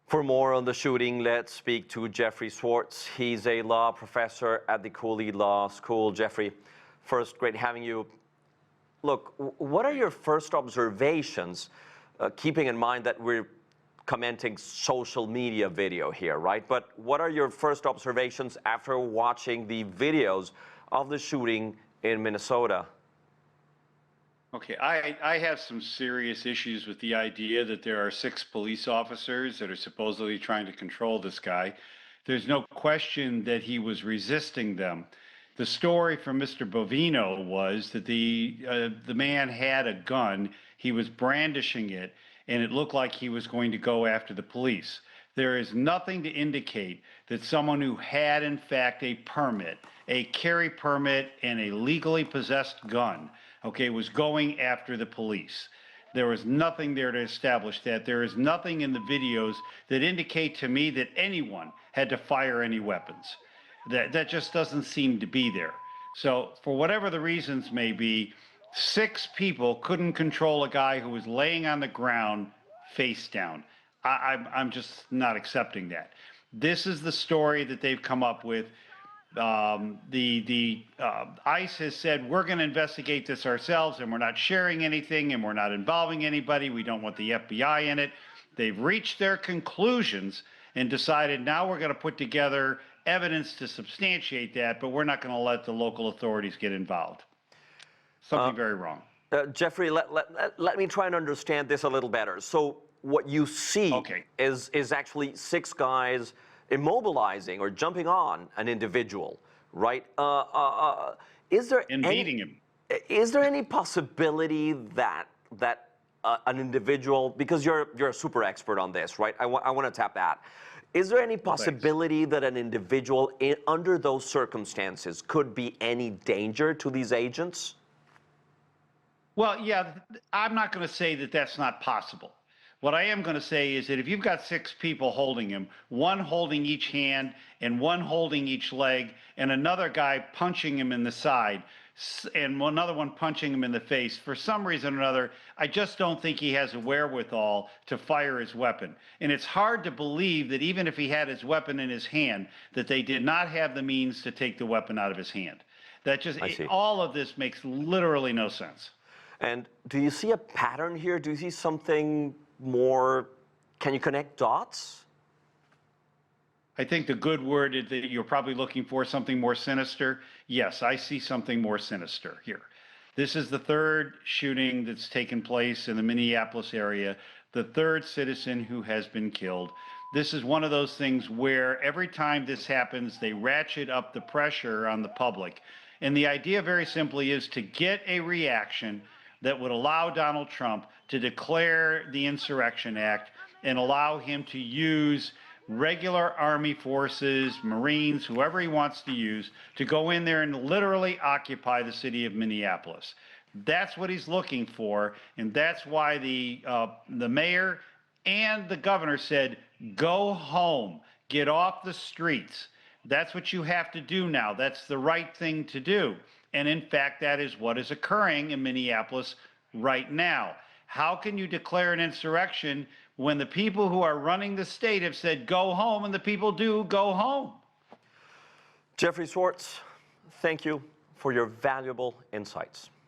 For more on the shooting, let's speak to Jeffrey Swartz. He's a law professor at the Cooley Law School. Jeffrey, first, great having you. Look, what are your first observations, keeping in mind that we're commenting social media video here, right? But what are your first observations after watching the videos of the shooting in Minnesota? Okay, I have some serious issues with the idea that there are 6 police officers that are supposedly trying to control this guy. There's no question that he was resisting them. The story from Mr. Bovino was that the man had a gun, he was brandishing it, and it looked like he was going to go after the police. There is nothing to indicate that someone who had, in fact, a permit, a carry permit, and a legally possessed gun, okay, was going after the police. There was nothing there to establish that. There is nothing in the videos that indicate to me that anyone had to fire any weapons. That just doesn't seem to be there. So for whatever the reasons may be, 6 people couldn't control a guy who was laying on the ground face down. I'm just not accepting that. This is the story that they've come up with. ICE has said, we're going to investigate this ourselves, and we're not sharing anything, and we're not involving anybody. We don't want the FBI in it. They've reached their conclusions and decided now we're going to put together evidence to substantiate that, but we're not going to let the local authorities get involved. Something very wrong. Jeffrey, let me try and understand this a little better. So what you see is actually 6 guys immobilizing or jumping on an individual, right? Is there beating him? Is there any possibility that an individual, because you're a super expert on this, right? I want to tap that. Is there any possibility that an individual under those circumstances could be any danger to these agents? Well, yeah, I'm not going to say that that's not possible. What I am going to say is that if you've got 6 people holding him, one holding each hand and one holding each leg, and another guy punching him in the side, and another one punching him in the face, for some reason or another, I just don't think he has the wherewithal to fire his weapon. And it's hard to believe that even if he had his weapon in his hand, that they did not have the means to take the weapon out of his hand. That just, all of this makes literally no sense. And do you see a pattern here? Do you see something more? Can you connect dots? I think the good word is that you're probably looking for something more sinister. Yes, I see something more sinister here. This is the 3rd shooting that's taken place in the Minneapolis area, the 3rd citizen who has been killed. This is one of those things where every time this happens, they ratchet up the pressure on the public. And the idea very simply is to get a reaction that would allow Donald Trump to declare the Insurrection Act and allow him to use regular Army forces, Marines, whoever he wants to use, to go in there and literally occupy the city of Minneapolis. That's what he's looking for, and that's why the mayor and the governor said, go home, get off the streets. That's what you have to do now. That's the right thing to do. And in fact, that is what is occurring in Minneapolis right now. How can you declare an insurrection when the people who are running the state have said go home, and the people do go home? Jeffrey Swartz, thank you for your valuable insights.